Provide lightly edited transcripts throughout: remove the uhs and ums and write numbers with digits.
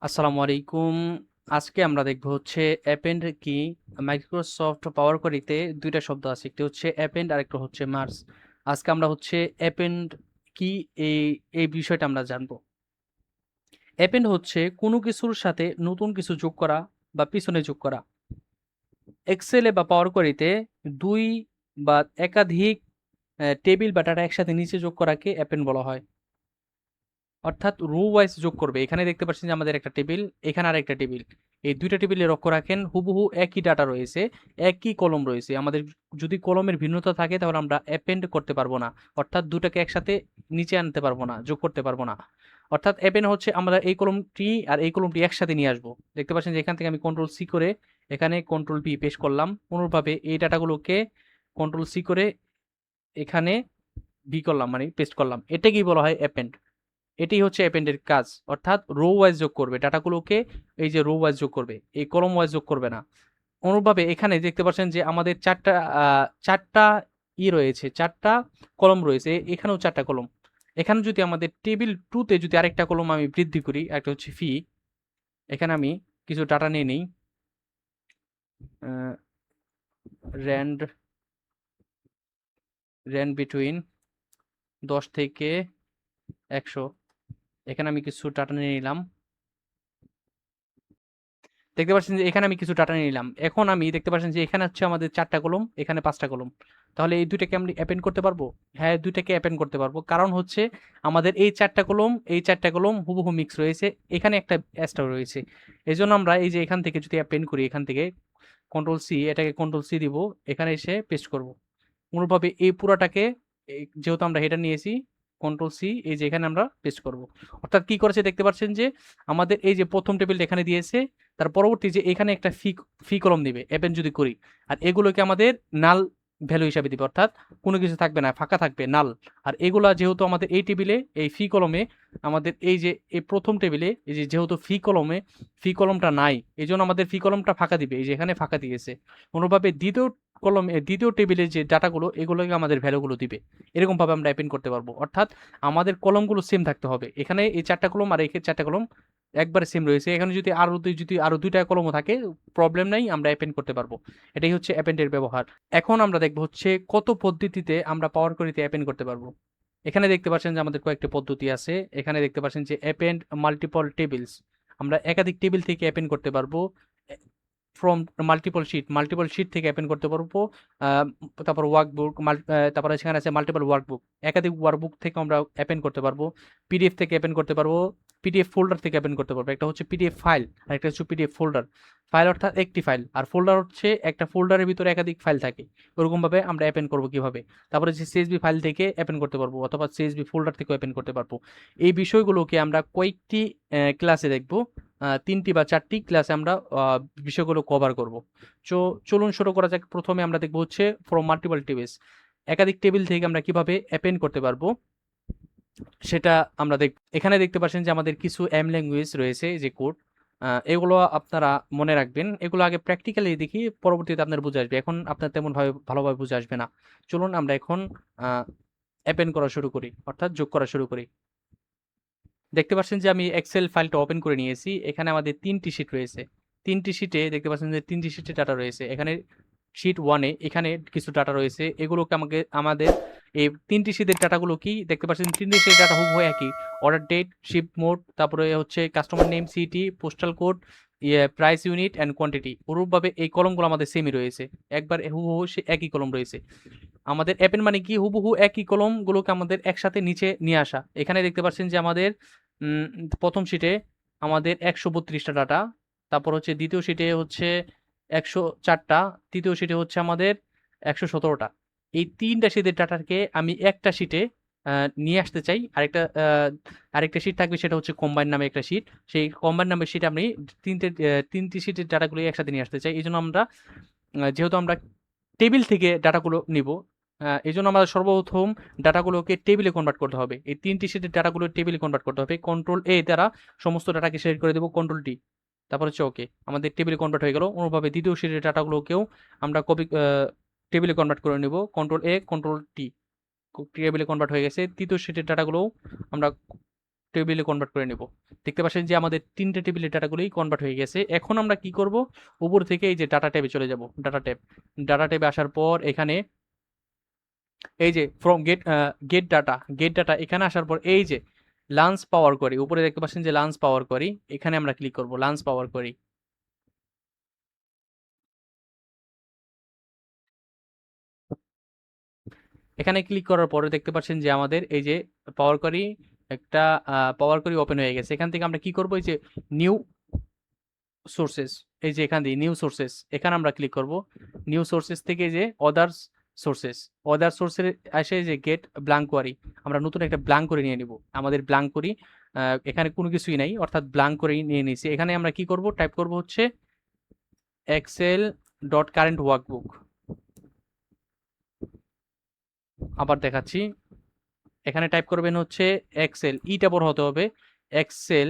আসসালামু আলাইকুম। আজকে আমরা দেখব হচ্ছে অ্যাপেন্ড কি। মাইক্রোসফট পাওয়ার কোয়ারিতে দুইটা শব্দ আছে, একটি হচ্ছে অ্যাপেন্ড আর একটা হচ্ছে মার্জ। আজকে আমরা হচ্ছে অ্যাপেন্ড কি এই এই বিষয়টা আমরা জানবো। অ্যাপেন্ড হচ্ছে কোনো কিছুর সাথে নতুন কিছু যোগ করা বা পিছনে যোগ করা। এক্সেলে বা পাওয়ার কোয়ারিতে দুই বা একাধিক টেবিল বা ডাটা একসাথে নিচে যোগ করাকে অ্যাপেন্ড বলা হয়। অর্থাৎ রো ওয়াইজ যোগ করবে। এখানে দেখতে পাচ্ছেন যে আমাদের একটা টেবিল, এখানে আরেকটা টেবিল। এই ২ টা টেবিলে লক্ষ্য রাখেন হুবহু একই ডাটা রয়েছে, একই কলম রয়েছে। আমাদের যদি কলমের ভিন্নতা থাকে তাহলে আমরা অ্যাপেন্ড করতে পারবো না। অর্থাৎ ২ টাকে একসাথে নিচে আনতে পারবো না, যোগ করতে পারবো না। অর্থাৎ অ্যাপেন্ড হচ্ছে আমরা এই কলমটি আর এই কলমটি একসাথে নিয়ে আসবো। দেখতে পাচ্ছেন যে এখান থেকে আমি কন্ট্রোল সি করে এখানে কন্ট্রোল ভি পেস্ট করলাম। অনুরূপভাবে এই ডাটাগুলোকে কন্ট্রোল সি করে এখানে ভি করলাম, মানে পেস্ট করলাম। এটাকেই বলা হয় অ্যাপেন্ড। এটাই হচ্ছে অ্যাপেন্ডের কাজ। অর্থাৎ রো ওয়াইজ যোগ করবে ডাটাগুলোকে। এই যে রো ওয়াইজ যোগ করবে, এই কলম ওয়াইজ যোগ করবে না। অনুরূপভাবে এখানে দেখতে পাচ্ছেন যে আমাদের চারটা রয়েছে, চারটা কলম রয়েছে, এখানেও চারটা কলম। এখানে যদি আমাদের টেবিল টুতে যদি আরেকটা কলম আমি বৃদ্ধি করি, একটা হচ্ছে ফি। এখানে আমি কিছু ডাটা নিয়ে নিই। র্যান্ড র্যান্ড বিটুইন 10 থেকে 100। এখানে আমি কিছু ডাটা নিয়ে নিলাম। দেখতে পাচ্ছেন যে এখানে আমি কিছু ডাটা নিয়ে নিলাম। এখন আমি দেখতে পাচ্ছেন যে এখানে হচ্ছে আমাদের ৪ টা কলম, এখানে ৫ টা কলম। তাহলে এই ২ টাকে আমি অ্যাপেন্ড করতে পারবো? হ্যাঁ, ২ টাকে অ্যাপেন্ড করতে পারবো। কারণ হচ্ছে আমাদের এই ৪ টা কলম, এই ৪ টা কলম হুবহু মিক্স রয়েছে। এখানে একটা এক্সট্রা রয়েছে। এজন্য আমরা এই যে এখান থেকে যদি অ্যাপেন্ড করি, এখান থেকে কন্ট্রোল সি, এটাকে কন্ট্রোল সি দিব। এখানে এসে পেস্ট করব। অনুরূপভাবে এই পুরাটাকে যেহেতু আমরা হেডার নিয়েছি, কন্ট্রোল সি, এই যে এখানে আমরা পেস্ট করব। অর্থাৎ কি করেছে দেখতে পাচ্ছেন যে আমাদের এই যে প্রথম টেবিলটা এখানে দিয়েছে, তার পরবর্তী যে এখানে একটা ফি কলম দিবে অ্যাপেন্ড যদি করি। আর এগুলোকে আমাদের নাল ভ্যালু হিসাবে দিবে। অর্থাৎ কোনো কিছু থাকবে না, ফাঁকা থাকবে, নাল। আর এগুলা যেহেতু আমাদের এই টেবিলে এই ফি কলমে, আমাদের এই যে এই প্রথম টেবিলে এই যে যেহেতু ফি কলমটা নাই, এই জন্য আমাদের ফি কলমটা ফাঁকা দিবে। এই যে এখানে ফাঁকা দিয়েছে। অনুভাবে দ্বিতীয় টেবিলের যে ডাটাগুলো, এগুলোকে আমাদের ভ্যালুগুলো দিবে। এরকমভাবে আমরা অ্যাপেন্ড করতে পারবো। অর্থাৎ আমাদের কলমগুলো সেম থাকতে হবে। এখানে এই ৪ টা কলম আর এই ৪ টা কলম একবারে সেম রয়েছে। এখানে যদি আরো ২ টা কলমও থাকে, প্রবলেম নাই, আমরা অ্যাপেন্ড করতে পারবো। এটাই হচ্ছে অ্যাপেন্ডের ব্যবহার। এখন আমরা দেখব হচ্ছে কত পদ্ধতিতে আমরা পাওয়ার কোয়েরিতে অ্যাপেন্ড করতে পারবো। এখানে দেখতে পাচ্ছেন যে আমাদের কয়েকটি পদ্ধতি আছে। এখানে দেখতে পাচ্ছেন যে অ্যাপেন্ড মাল্টিপল টেবিলস। আমরা একাধিক টেবিল থেকে অ্যাপেন্ড করতে পারবো। ফ্রম মাল্টিপল শিট থেকে অ্যাপেন্ড করতে পারবো। আহ, তারপর ওয়ার্কবুক, তারপরে সেখানে আছে মাল্টিপল ওয়ার্কবুক। একাধিক ওয়ার্কবুক থেকে আমরা অ্যাপেন্ড করতে পারবো। পিডিএফ থেকে অ্যাপেন্ড করতে পারবো। পিডিএফ ফোল্ডার থেকে অ্যাপেন্ড করতে পারবো। একটা হচ্ছে পিডিএফ ফাইল আর একটা হচ্ছে পিডিএফ ফোল্ডার। ফাইল অর্থাৎ একটি ফাইল, আর ফোল্ডার হচ্ছে একটা ফোল্ডারের ভিতরে একাধিক ফাইল থাকে। ওরকম ভাবে আমরা অ্যাপেন্ড করবো কিভাবে। তারপরে যে সিএসভি ফাইল থেকে অ্যাপেন্ড করতে পারবো, অথবা সিএসভি ফোল্ডার থেকে অ্যাপেন্ড করতে পারবো। এই বিষয়গুলোকে আমরা কয়েকটি ক্লাসে দেখবো। ৩টি বা ৪টি ক্লাসে আমরা বিষয়গুলো কভার করব। সো চলুন শুরু করা যাক। প্রথমে আমরা দেখব হচ্ছে ফ্রম মাল্টিপল টেবিলস। একাধিক টেবিল থেকে আমরা কিভাবে অ্যাপেন্ড করতে পারবো সেটা আমরা দেখব। এখানে দেখতে পাচ্ছেন যে আমাদের কিছু এম ল্যাঙ্গুয়েজ রয়েছে, যে কোড। এগুলো আপনারা মনে রাখবেন। এগুলো আগে প্র্যাকটিক্যালি দেখি, পরবর্তীতে আপনার বুঝে আসবে। এখন আপনার তেমন ভালোভাবে বুঝে আসবে না। চলুন আমরা এখন অ্যাপেন্ড করা শুরু করি, অর্থাৎ যোগ করা শুরু করি। দেখতে পাচ্ছেন যে আমি এক্সেল ফাইলটা ওপেন করে নিয়েছি। এখানে আমাদের ৩টি শিট রয়েছে। ৩টি শিটে দেখতে পাচ্ছেন যে ৩টি শিটে ডাটা রয়েছে। এখানে শিট 1 এ এখানে কিছু ডাটা রয়েছে। এগুলোকে আমাদের এই ৩টি শীটের ডাটাগুলো কি দেখতে পাচ্ছেন, ৩টি শীটের ডাটা হুবহু একই। অর্ডার ডেট, শিপ মোড, তারপরে হচ্ছে customer name, city, postal code, price unit and quantity. অনুরূপভাবে এই কলমগুলো আমাদের সেমই রয়েছে। একবার হুবহু সে একই কলম রয়েছে। আমাদের অ্যাপেন্ড মানে কি, হুবহু একই কলমগুলোকে আমাদের একসাথে নিচে নিয়ে আসা। এখানে দেখতে পাচ্ছেন যে আমাদের উম, প্রথম শিটে আমাদের ১৩২টা ডাটা। তারপর হচ্ছে দ্বিতীয় শিটে হচ্ছে ১০৪টা। তৃতীয় শিটে হচ্ছে আমাদের ১১৭টা। এই ৩টা শীটের ডাটাকে আমি একটা শিটে নিয়ে আসতে চাই। আরেকটা শিট থাকবে, সেটা হচ্ছে কম্বাইন নামে একটা শিট। সেই কম্বাইন নামের শিট আমি তিনটি শিটের ডাটাগুলো একসাথে নিয়ে আসতে চাই। এই জন্য আমরা যেহেতু আমরা টেবিল থেকে ডাটাগুলো নিব, এই জন্য আমাদের সর্বপ্রথম ডাটাগুলোকে টেবিলে কনভার্ট করতে হবে। এই ৩টি শিটের ডাটাগুলো টেবিলে কনভার্ট করতে হবে। কন্ট্রোল এ দ্বারা সমস্ত ডাটাকে সিলেক্ট করে দেবো, কন্ট্রোল টি। তারপর হচ্ছে ওকে, আমাদের টেবিলে কনভার্ট হয়ে গেল। অনুরূপভাবে দ্বিতীয় শিটের ডাটাগুলোকেও আমরা টেবিলে কনভার্ট করে নেব, কন্ট্রোল এ, কন্ট্রোল টি। টেবিলে কনভার্ট হয়ে গেছে। তৃতীয় শিটের ডাটাগুলোও আমরা টেবিলে কনভার্ট করে নেব। দেখতে পাচ্ছেন যে আমাদের 3টে টেবিলের ডাটাগুলোই কনভার্ট হয়ে গেছে। এখন আমরা কি করব, উপর থেকে এই যে ডাটা ট্যাবে চলে যাব। ডাটা ট্যাবে আসার পর এখানে এই যে ফ্রম গেট ডাটা এখানে আসার পর এই যে লাঞ্চ পাওয়ার করি, উপরে দেখতে পাচ্ছেন যে লাঞ্চ পাওয়ার করি, এখানে আমরা ক্লিক করব লাঞ্চ পাওয়ার করি। এখানে ক্লিক করার পরে দেখতে পাচ্ছেন যে আমাদের এই যে পাওয়ার কোয়ারি একটা পাওয়ার কোয়ারি ওপেন হয়ে গেছে। এখান থেকে আমরা কি করব, এই যে নিউ সোর্সেস, এই যে এখান দিয়ে নিউ সোর্সেস, এখানে আমরা ক্লিক করব। নিউ সোর্সেস থেকে যে অদার্স সোর্সেস, অদার সোর্সের আসে যে গেট ব্ল্যাঙ্ক কোয়ারি, আমরা নতুন একটা ব্ল্যাঙ্ক করে নিয়ে নিব। আমাদের ব্ল্যাঙ্ক করি, এখানে কোনো কিছুই নাই, অর্থাৎ ব্ল্যাঙ্ক করে নিয়ে নিয়েছি। এখানে আমরা কি করব, টাইপ করব হচ্ছে এক্সেল ডট কারেন্ট ওয়ার্কবুক। আবার দেখাচ্ছি, এখানে টাইপ করবেন হচ্ছে এক্সেল, ইটা বড় হতে হবে, এক্সেল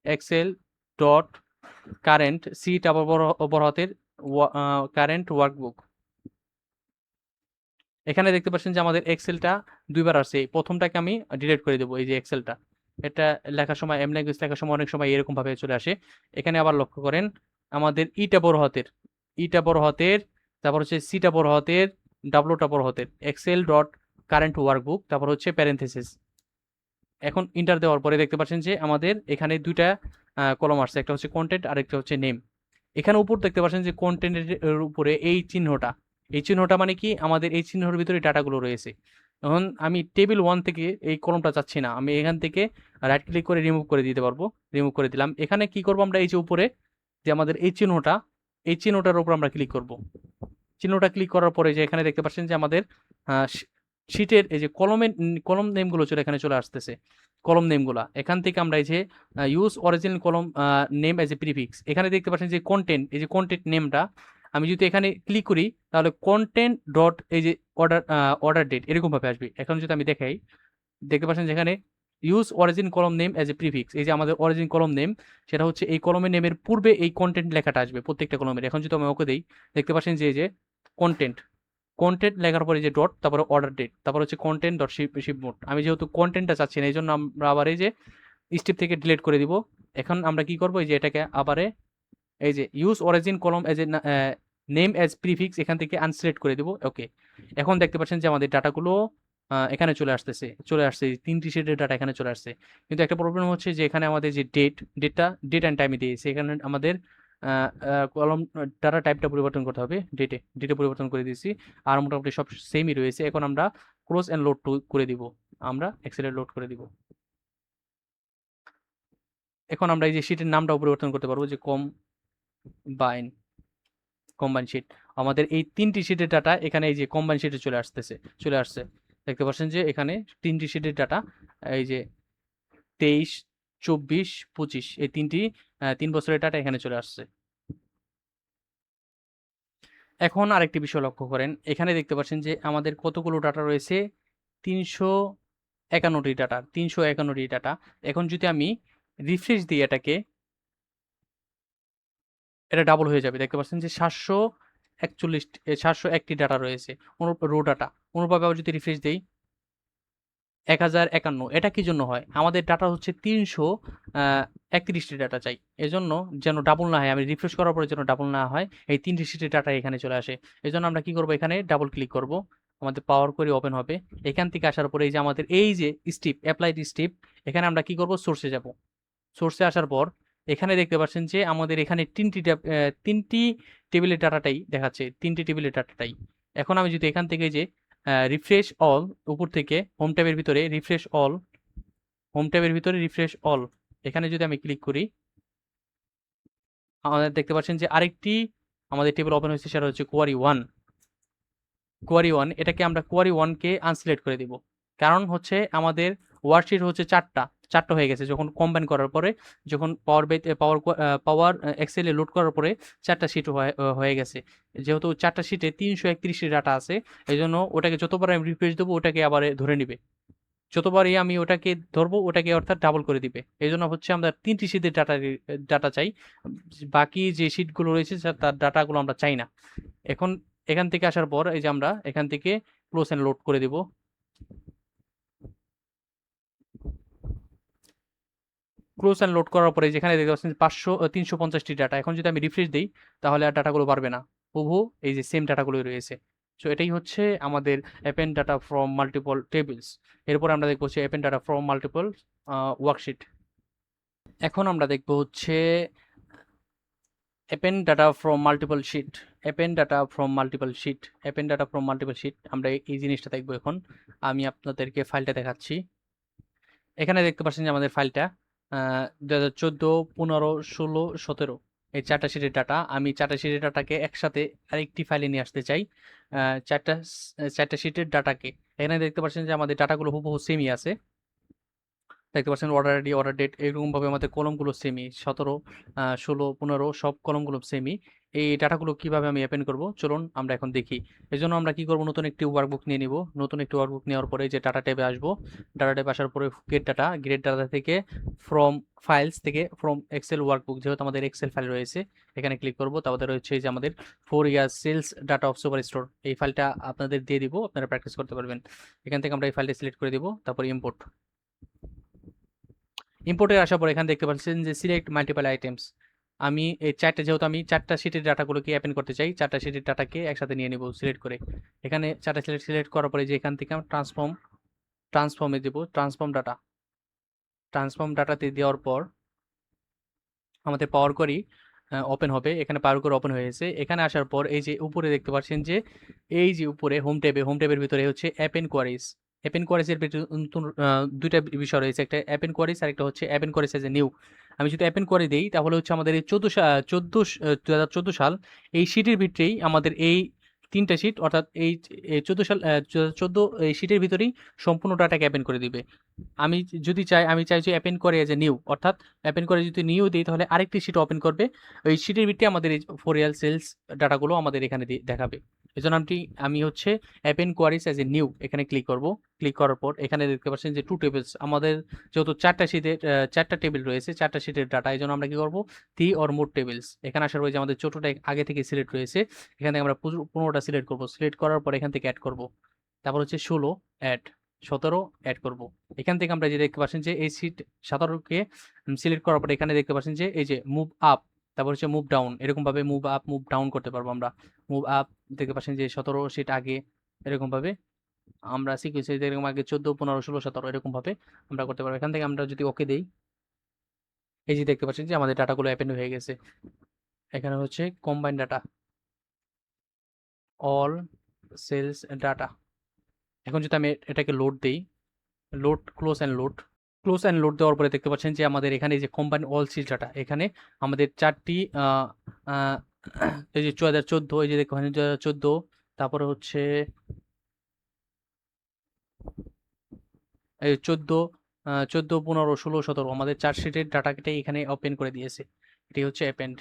এক্সেল ডট কারেন্ট, সিটা বড় হাতের, কারেন্ট ওয়ার্কবুক। এখানে দেখতে পাচ্ছেন যে আমাদের এক্সেলটা দুইবার আসছে, প্রথমটাকে আমি ডিলিট করে দেবো। এই যে এক্সেলটা, এটা লেখার সময় এম ল্যাঙ্গুয়েজ লেখার সময় অনেক সময় এরকম ভাবে চলে আসে। এখানে আবার লক্ষ্য করেন আমাদের ইটা বড় হাতের, ইটা বড় হাতের, তারপর হচ্ছে সিটা বড় হাতের, ডাব্লুটা বড় হাতের, এক্সেল ডট কারেন্ট ওয়ার্কবুক, তারপর হচ্ছে প্যারেন্থেসিস। এখন ইন্টার দেওয়ার পরে দেখতে পাচ্ছেন যে আমাদের এখানে দুইটা কলম আসছে, একটা হচ্ছে কন্টেন্ট আর একটা হচ্ছে নেম। এখানে উপর দেখতে পাচ্ছেন যে কন্টেন্টের উপরে এই চিহ্নটা, এই চিহ্নটা মানে কি, আমাদের এই চিহ্নের ভিতরে ডাটাগুলো রয়েছে। এখন আমি টেবিল 1 থেকে এই কলমটা চাচ্ছি না, আমি এখান থেকে রাইট ক্লিক করে রিমুভ করে দিতে পারবো। রিমুভ করে দিলাম। এখানে কি করব, আমরা এই যে উপরে যে আমাদের এই চিহ্নটা, এই চিহ্নটার উপর আমরা ক্লিক করব। চিহ্নটা ক্লিক করার পরে যে এখানে দেখতে পাচ্ছেন যে আমাদের শিটের এই যে কলম নেমগুলো এখানে চলে আসতেছে, কলম নেমগুলা। এখান থেকে আমরা এই যে ইউজ অরিজিনাল কলম নেম এজ এ প্রিফিক্স, এখানে দেখতে পাচ্ছেন যে কন্টেন্ট, এই যে কন্টেন্ট নেমটা আমি যদি এখানে ক্লিক করি তাহলে কন্টেন্ট ডট এই যে অর্ডার ডেট এরকম ভাবে আসবে। এখন যদি আমি দেখাই, দেখতে পাচ্ছেন যেখানে ইউজ অরিজিন কলম নেম এজ এ প্রিফিক্স, এই যে আমাদের অরিজিন কলম নেম, সেটা হচ্ছে এই কলমের নেমের পূর্বে এই কন্টেন্ট লেখাটা আসবে প্রত্যেকটা কলমের। এখন যদি আমি ওকে দিই, দেখতে পাচ্ছেন যে এই যে কন্টেন্ট, কন্টেন্ট লেখার পরে যে ডট, তারপরে অর্ডার ডেট, তারপর হচ্ছে কন্টেন্ট ডট শিপ মোড। আমি যেহেতু কন্টেন্টটা চাচ্ছি না, এই জন্য আমরা আবার এই যে স্টেপ থেকে ডিলিট করে দিব। এখন আমরা কি করবো, এই যে এটাকে আবার এই যে use origin column as a name as prefix, এখান থেকে আনসিলেক্ট করে দিব। ওকে, এখন দেখতে পাচ্ছেন যে আমাদের ডাটাগুলো এখানে চলে আসছে 3টি শেডের ডাটা এখানে চলে আসছে। কিন্তু একটা প্রবলেম হচ্ছে যে এখানে আমাদের যে ডেট অ্যান্ড টাইমে দিয়েছে, এখানে আমাদের কলম ডাটা টাইপটা পরিবর্তন করতে হবে, ডেটে পরিবর্তন করে দিয়েছি। আর মোটামুটি সব সেমই রয়েছে। এখন আমরা ক্লোজ অ্যান্ড লোড করে দিব, আমরা এক্সেলে লোড করে দিব। এখন আমরা এই যে শিটের নামটাও পরিবর্তন করতে পারবো, যে কম্বাইন কম্বাইন শিট। আমাদের এই 3টি শিটের ডাটা এখানে এই যে কম্বাইন শিটে চলে আসছে। দেখতে পাচ্ছেন যে এখানে 3টি শিটের ডাটা, এই যে 23, 24, 25, এই 3 বছরের ডাটা এখানে চলে আসছে। এখন আরেকটি বিষয় লক্ষ্য করেন, এখানে দেখতে পাচ্ছেন যে আমাদের কতগুলো ডাটা রয়েছে, 351টি ডাটা। এখন যদি আমি রিফ্রেশ দিই এটাকে, এটা ডাবল হয়ে যাবে। দেখতে পাচ্ছেন যে 701টি ডাটা রয়েছে, রো ডাটা। অনুরূপভাবে আবার যদি রিফ্রেশ দেই, 1051। এটা কি জন্য হয়, আমাদের ডাটা হচ্ছে 331টি ডাটা চাই, এজন্য যেন ডাবল না হয়, আমি রিফ্রেশ করার পরে যেন ডাবল না হয়, এই 3টি সিটের ডাটা এখানে চলে আসে। এজন্য আমরা কি করব, এখানে ডাবল ক্লিক করব, আমাদের পাওয়ার কোয়েরি ওপেন হবে। এখান থেকে আসার পরে এই যে আমাদের এই যে স্টেপ অ্যাপ্লাইড স্টেপ, এখানে আমরা কি করব, সোর্সে যাব। সোর্সে আসার পর এখানে দেখতে পাচ্ছেন যে আমাদের এখানে 3টি টেবিলের ডাটাটাই দেখাচ্ছে, 3টি টেবিলের ডাটাটাই। এখন আমি যদি এখান থেকে যে রিফ্রেশ অল, উপর থেকে হোম ট্যাবের ভিতরে রিফ্রেশ অল, এখানে যদি আমি ক্লিক করি, আমাদের দেখতে পাচ্ছেন যে আরেকটি আমাদের টেবিল ওপেন হয়েছে, সেটা হচ্ছে কোয়ারি ওয়ান। এটাকে আমরা কোয়ারি 1কে আনসিলেক্ট করে দিব। কারণ হচ্ছে আমাদের ওয়ার্কশিট হচ্ছে চারটা হয়ে গেছে, যখন কম্বাইন করার পরে, যখন পাওয়ার এক্সেলে লোড করার পরে 4টা শিট হয়ে গেছে। যেহেতু 4টা শিটে 331টি ডাটা আছে, এই জন্য ওটাকে যতবার আমি রিফ্রেশ দেবো ওটাকে আবার ধরে নিবে, যতবারই আমি ওটাকে ধরবো ওটাকে অর্থাৎ ডাবল করে দিবে। এই জন্য হচ্ছে আমরা 3টি শীটের ডাটা চাই, বাকি যে শীটগুলো রয়েছে তার ডাটাগুলো আমরা চাই না। এখন এখান থেকে আসার পর এই যে আমরা এখান থেকে ক্লোজ এন্ড লোড করে দিব। ক্লোজ অ্যান্ড লোড করার পরে যেখানে দেখতে পাচ্ছেন 350টি ডাটা, এখন যদি আমি রিফ্রেশ দিই তাহলে আর ডাটাগুলো বাড়বে না, হুবহু এই যে সেম ডাটাগুলোই রয়েছে। সো এটাই হচ্ছে আমাদের append data from multiple tables. এরপর আমরা দেখবো হচ্ছে append data from multiple worksheet. এখন আমরা দেখবো হচ্ছে append data from multiple sheet, append data from multiple sheet, append data from multiple sheet। আমরা এই জিনিসটা দেখবো এখন। আমি আপনাদেরকে ফাইলটা দেখাচ্ছি। এখানে দেখতে পাচ্ছেন যে আমাদের ফাইলটা 2014, 15, 16, 17 এই 4টা শিটের ডাটা। আমি 4টা শিটের ডাটাকে একসাথে আরেকটি ফাইলে নিয়ে আসতে চাই। 4টা শিটের ডাটাকে এখানে দেখতে পাচ্ছেন যে আমাদের ডাটাগুলো হুবহু সেমই আছে। দেখতে পাচ্ছেন অর্ডার আইডি, অর্ডার ডেট, এরকমভাবে আমাদের কলমগুলো সেমই, 17, 16, 15 সব কলমগুলো সেমই। এই ডাটাগুলো কিভাবে আমি অ্যাপেন্ড করব চলুন আমরা এখন দেখি। এই জন্য আমরা কি করব, নতুন একটি ওয়ার্কবুক নিয়ে নিব। নতুন একটি ওয়ার্কবুক নেওয়ার পরে যে ডাটা ট্যাবে আসবো, ডাটা ট্যাবে আসার পরে গেট ডাটা থেকে ফ্রম ফাইলস থেকে ফ্রম এক্সেল ওয়ার্কবুক, যেহেতু আমাদের এক্সেল ফাইল রয়েছে এখানে ক্লিক করব। তারপরে রয়েছে যে আমাদের 4 year sales data of super store, এই ফাইলটা আপনাদের দিয়ে দিব, আপনারা প্র্যাকটিস করতে পারবেন। এখান থেকে আমরা এই ফাইলটা সিলেক্ট করে দিব, তারপর ইম্পোর্ট। ইম্পোর্টে আসার পর এখানে দেখতে পাচ্ছেন যে সিলেক্ট মাল্টিপল আইটেমস। আমি এই যেহেতু আমি 4টা শিটের ডাটাগুলোকে অ্যাপেন্ড করতে চাই, 4টা শিটের ডাটাকে একসাথে নিয়ে নেব সিলেক্ট করে। এখানে 4টা সিলেক্ট করার পরে যে এখান থেকে আমরা ট্রান্সফর্মে দেবো, ট্রান্সফর্ম ডাটাতে দেওয়ার পর আমাদের পাওয়ার কোয়েরি ওপেন হবে। এখানে পাওয়ার কোয়েরি ওপেন হয়েছে। এখানে আসার পর এই যে উপরে দেখতে পাচ্ছেন যে এই যে উপরে হোম ট্যাবের ভিতরে হচ্ছে অ্যাপেন্ড কোয়ারিজ। অ্যাপেন্ড কোয়ারিজ এর ভিতরে নতুন দুইটা বিষয় রয়েছে, একটা অ্যাপেন্ড কোয়ারিজ আর একটা হচ্ছে append queries as a new. আমি যদি অ্যাপেন্ড কোয়ারি দেই তাহলে হচ্ছে আমাদের এই 2014 সাল এই শিটের ভিতরেই আমাদের এই 3টা শিট, অর্থাৎ এই 14 সাল 14 এই শিটের ভিতরেই সম্পূর্ণ ডাটাকে অ্যাপেন্ড করে দিবে। আমি যদি চাই, আমি চাই যে অ্যাপেন্ড করে এজ এ নিউ, অর্থাৎ অ্যাপেন্ড করে যদি নিউ দিই তাহলে আরেকটি শিট ওপেন করবে। ওই শিটের ভিত্তিতে আমাদের এই 4 ইয়ার সেলস ডাটাগুলো আমাদের এখানে দেখাবে। এজন্য আমি হচ্ছে append queries as a new এখানে ক্লিক করব। ক্লিক করার পর এখানে দেখতে পাচ্ছেন যে 2 টেবিলস, আমাদের যেহেতু 4টা টেবিল রয়েছে, 4টা শিটের ডাটা, এই জন্য আমরা কি করব 3 অর মোর টেবিলস। এখানে আসার পরে যে আমাদের ছোটটা আগে থেকে সিলেক্ট রয়েছে, এখান থেকে আমরা 15টা সিলেক্ট করব। সিলেক্ট করার পর এখান থেকে অ্যাড করব। তারপর হচ্ছে 16 অ্যাড, 17 অ্যাড করব। এখান থেকে আমরা যে দেখতে পাচ্ছেন যে এই সিট 17কে সিলেক্ট করার পরে এখানে দেখতে পাচ্ছেন যে এই যে মুভ আপ, তারপর হচ্ছে মুভ ডাউন, এরকম ভাবে মুভ আপ মুভ ডাউন করতে পারবো আমরা। মুভ আপ দেখতে পাচ্ছেন যে 17 সিট আগে, এরকম ভাবে আমরা সিকুয়েন্সে যেরকম আগে 14, 15, 16, 17 এরকম ভাবে আমরা করতে পারবো। এখান থেকে আমরা যদি ওকে দেই, এই যে দেখতে পাচ্ছেন যে আমাদের ডাটাগুলো অ্যাপেন্ড হয়ে গেছে। এখানে হচ্ছে combine data, all sales data. এখন যদি আমি এটাকে লোড দেই, লোড ক্লোজ অ্যান্ড লোড, দেওয়ার পরে দেখতে পাচ্ছেন যে আমাদের এখানে এই যে কম্বাইন অল সিল ডাটা, এখানে আমাদের 4টি এই যে 2014, এই যে দেখো 2014, তারপরে হচ্ছে এই 14, 15, 16, 17 আমাদের 4 শিটের ডাটাকে এখানে ওপেন করে দিয়েছে। এটি হচ্ছে অ্যাপেন্ড।